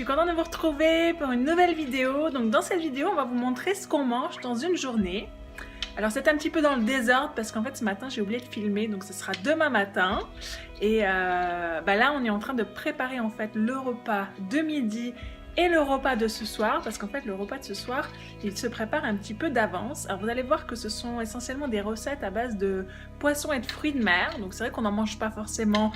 contente de vous retrouver pour une nouvelle vidéo. Donc dans cette vidéo, on va vous montrer ce qu'on mange dans une journée. Alors c'est un petit peu dans le désordre parce qu'en fait ce matin j'ai oublié de filmer, donc ce sera demain matin. Et là on est en train de préparer en fait le repas de midi et le repas de ce soir, parce qu'en fait le repas de ce soir il se prépare un petit peu d'avance. Alors vous allez voir que ce sont essentiellement des recettes à base de poissons et de fruits de mer, donc c'est vrai qu'on n'en mange pas forcément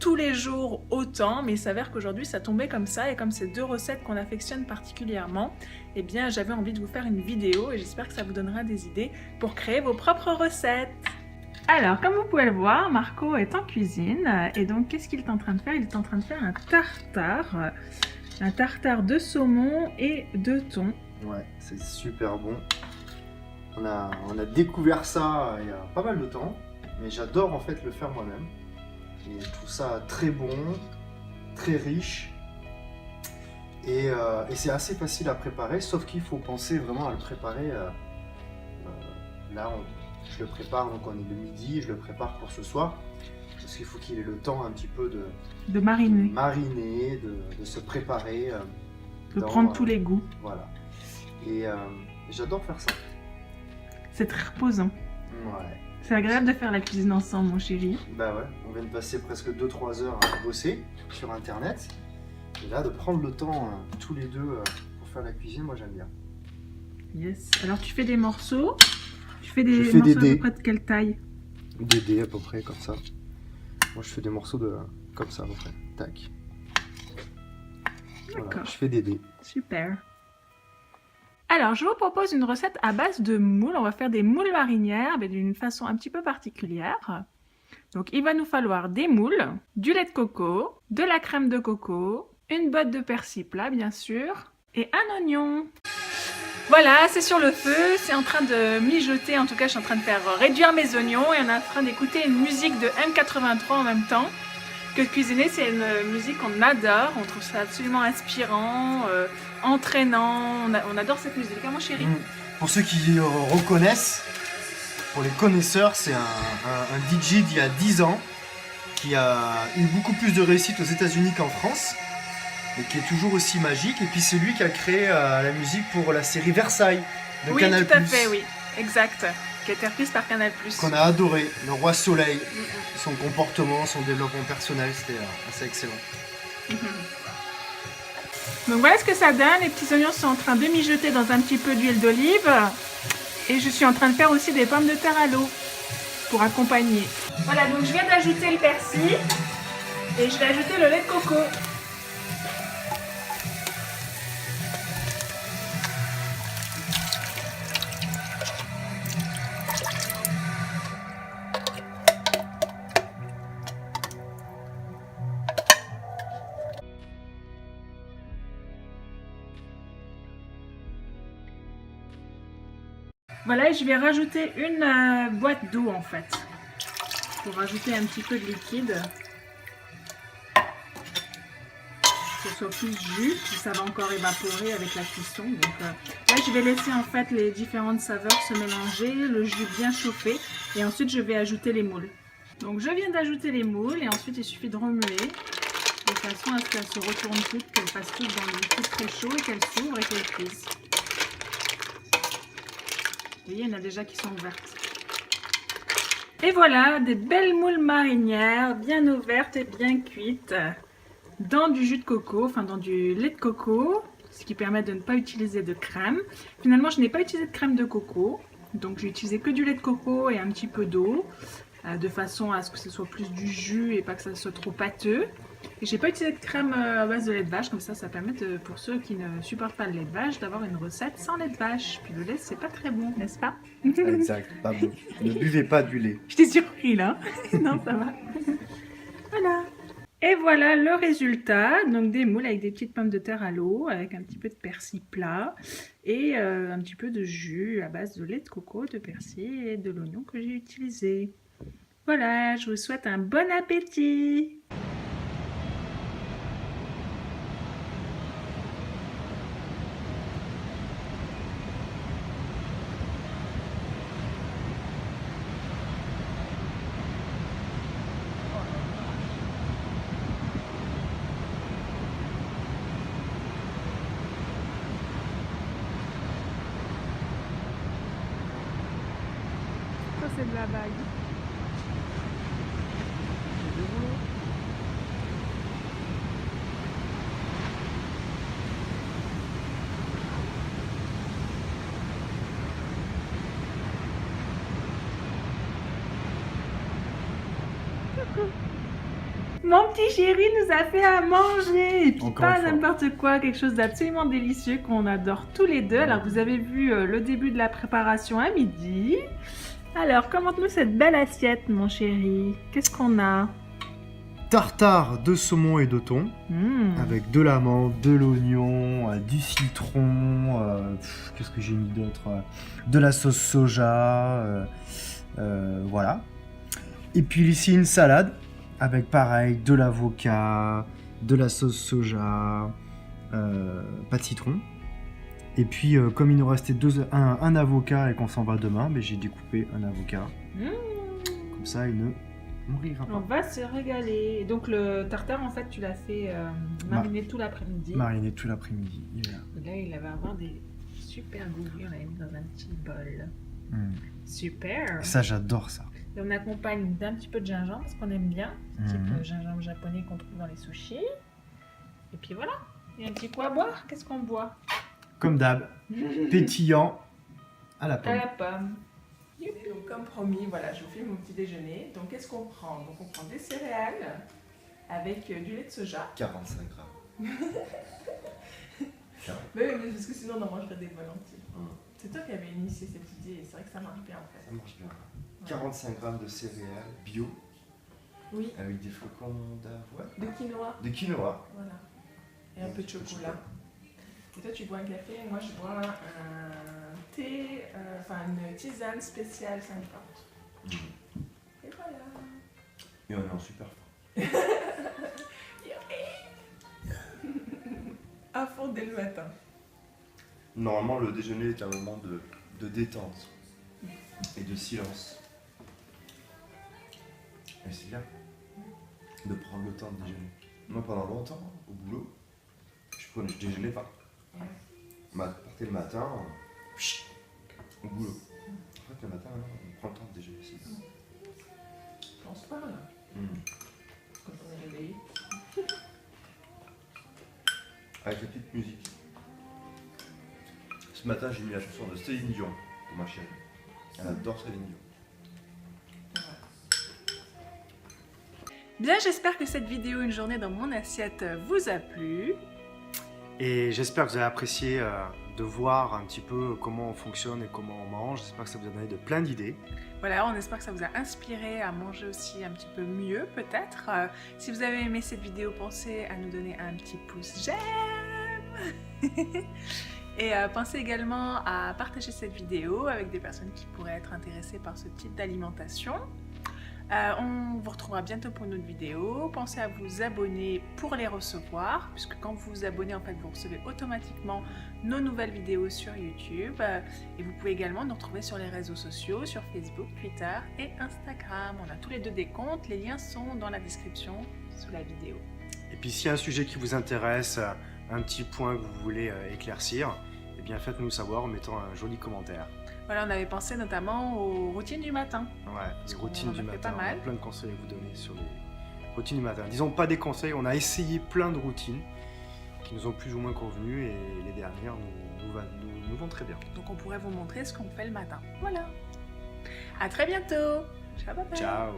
tous les jours autant, mais il s'avère qu'aujourd'hui ça tombait comme ça, et comme c'est deux recettes qu'on affectionne particulièrement, eh bien j'avais envie de vous faire une vidéo et j'espère que ça vous donnera des idées pour créer vos propres recettes. Alors, comme vous pouvez le voir, Marco est en cuisine, et donc qu'est-ce qu'il est en train de faire? Il est en train de faire un tartare de saumon et de thon. Ouais, c'est super bon. On a découvert ça il y a pas mal de temps, mais j'adore en fait le faire moi-même. Et je trouve ça très bon, très riche, et c'est assez facile à préparer, sauf qu'il faut penser vraiment à le préparer. Je le prépare, donc on est le midi, et je le prépare pour ce soir. Parce qu'il faut qu'il ait le temps un petit peu de mariner, de se préparer. De prendre tous les goûts. Voilà. Et j'adore faire ça. C'est très reposant. Ouais. C'est agréable de faire la cuisine ensemble, mon chéri. Bah ouais, on vient de passer presque 2-3 heures à bosser sur internet. Et là, de prendre le temps tous les deux pour faire la cuisine, moi j'aime bien. Yes. Alors tu fais des morceaux. Tu fais des morceaux à peu près de quelle taille? Des dés à peu près, comme ça. Moi, je fais des morceaux comme ça, à peu près. Tac. D'accord. Voilà, je fais des dés. Super. Alors, je vous propose une recette à base de moules. On va faire des moules marinières, mais d'une façon un petit peu particulière. Donc, il va nous falloir des moules, du lait de coco, de la crème de coco, une botte de persil plat, bien sûr, et un oignon. Voilà, c'est sur le feu, c'est en train de mijoter, en tout cas je suis en train de faire réduire mes oignons et on est en train d'écouter une musique de M83 en même temps. Que cuisiner, c'est une musique qu'on adore, on trouve ça absolument inspirant, entraînant, on adore cette musique, hein mon chéri? Pour ceux qui reconnaissent, pour les connaisseurs, c'est un DJ d'il y a 10 ans qui a eu beaucoup plus de réussite aux États-Unis qu'en France. Et qui est toujours aussi magique, et puis c'est lui qui a créé la musique pour la série Versailles de Canal+. Oui, tout à fait, oui, exact, qui a été reprise par Canal+. Qu'on a adoré, le roi soleil, son comportement, son développement personnel, c'était assez excellent. Donc voilà ce que ça donne, les petits oignons sont en train de mijoter dans un petit peu d'huile d'olive, et je suis en train de faire aussi des pommes de terre à l'eau pour accompagner. Voilà, donc je viens d'ajouter le persil, et je vais ajouter le lait de coco. Voilà, et je vais rajouter une boîte d'eau en fait, pour rajouter un petit peu de liquide, que ce soit plus jus, puis ça va encore évaporer avec la cuisson. Donc là, je vais laisser en fait les différentes saveurs se mélanger, le jus bien chauffé, et ensuite je vais ajouter les moules. Donc je viens d'ajouter les moules, et ensuite il suffit de remuer, de façon à ce qu'elles se retournent toutes, qu'elles passent toutes dans le liquide très chaud, et qu'elles s'ouvrent et qu'elles cuisent. Vous voyez, il y en a déjà qui sont ouvertes. Et voilà, des belles moules marinières, bien ouvertes et bien cuites, dans du jus de coco, enfin dans du lait de coco, ce qui permet de ne pas utiliser de crème. Finalement, je n'ai pas utilisé de crème de coco, donc j'ai utilisé que du lait de coco et un petit peu d'eau, de façon à ce que ce soit plus du jus et pas que ça soit trop pâteux. Et j'ai pas utilisé de crème à base de lait de vache, comme ça permet pour ceux qui ne supportent pas le lait de vache d'avoir une recette sans lait de vache. Puis le lait c'est pas très bon, n'est-ce pas? Exact, pas bon. Ne buvez pas du lait. Je t'ai surpris là. Non, ça va. Voilà. Et voilà le résultat, donc des moules avec des petites pommes de terre à l'eau, avec un petit peu de persil plat et un petit peu de jus à base de lait de coco, de persil et de l'oignon que j'ai utilisé. Voilà, je vous souhaite un bon appétit! c'est de la vague. Mon petit chéri nous a fait à manger, et puis Encore pas une fois. n'importe quoi, quelque chose d'absolument délicieux qu'on adore tous les deux. Alors vous avez vu le début de la préparation à midi. Alors commente-nous cette belle assiette mon chéri. Qu'est-ce qu'on a? Tartare de saumon et de thon, avec de l'amande, de l'oignon, du citron, qu'est-ce que j'ai mis d'autre, de la sauce soja, voilà. Et puis ici une salade, avec pareil, de l'avocat, de la sauce soja, pas de citron. Et puis comme il nous restait un avocat et qu'on s'en va demain, mais j'ai découpé un avocat. Comme ça il ne mourira On pas. va se régaler. Donc le tartare en fait tu l'as fait mariner tout l'après-midi. Mariné tout l'après-midi. Il est là. Là il va avoir des super goûts. On l'a mis dans un petit bol. Super. Ça j'adore ça. Et on accompagne d'un petit peu de gingembre parce qu'on aime bien. Ce type gingembre japonais qu'on trouve dans les sushis. Et puis voilà. Et un petit coup à boire. Qu'est-ce qu'on boit? Comme d'hab, pétillant à la À pomme. la pomme. Donc comme promis, voilà, je vous fais mon petit déjeuner. Donc qu'est-ce qu'on prend? Donc on prend des céréales avec du lait de soja. 45 grammes. Mais parce que sinon on en mangerait des volontiers. C'est toi qui avais initié cette idée et c'est vrai que ça marche bien en fait. Ça marche bien. 45 grammes de céréales bio Oui, avec des flocons d'avoine. de quinoa. De quinoa. Voilà. Et un peu de chocolat. Et toi tu bois un café, moi je bois un thé, enfin une tisane spéciale 50. Et voilà. Et on est en super forme. À fond dès le matin. Normalement, le déjeuner est un moment de détente et de silence. Et c'est bien de prendre le temps de déjeuner. Moi, pendant longtemps, au boulot, je déjeunais pas. On partait le matin, au boulot. En fait, le matin, on prend le temps de déjeuner. C'est bien. Je pense pas là, quand on est réveillé. Avec la petite musique. Ce matin, j'ai mis la chanson de Céline Dion pour ma chérie. Elle adore Céline Dion. Bien, j'espère que cette vidéo Une journée dans mon assiette vous a plu. Et j'espère que vous avez apprécié de voir un petit peu comment on fonctionne et comment on mange. J'espère que ça vous a donné de plein d'idées. Voilà, on espère que ça vous a inspiré à manger aussi un petit peu mieux peut-être. Si vous avez aimé cette vidéo, pensez à nous donner un petit pouce j'aime. Et pensez également à partager cette vidéo avec des personnes qui pourraient être intéressées par ce type d'alimentation. On vous retrouvera bientôt pour une autre vidéo. Pensez à vous abonner pour les recevoir, puisque quand vous vous abonnez, en fait, vous recevez automatiquement nos nouvelles vidéos sur YouTube. Et vous pouvez également nous retrouver sur les réseaux sociaux, sur Facebook, Twitter et Instagram. On a tous les deux des comptes, les liens sont dans la description sous la vidéo. Et puis s'il y a un sujet qui vous intéresse, un petit point que vous voulez éclaircir, eh bien faites-nous savoir en mettant un joli commentaire. Voilà, on avait pensé notamment aux routines du matin. Ouais, les qu'on routines en a du fait matin, pas on a mal. plein de conseils à vous donner sur les routines du matin. Disons pas des conseils, on a essayé plein de routines qui nous ont plus ou moins convenu et les dernières nous vont très bien. Donc on pourrait vous montrer ce qu'on fait le matin. Voilà. À très bientôt. Ciao, bye bye. Ciao.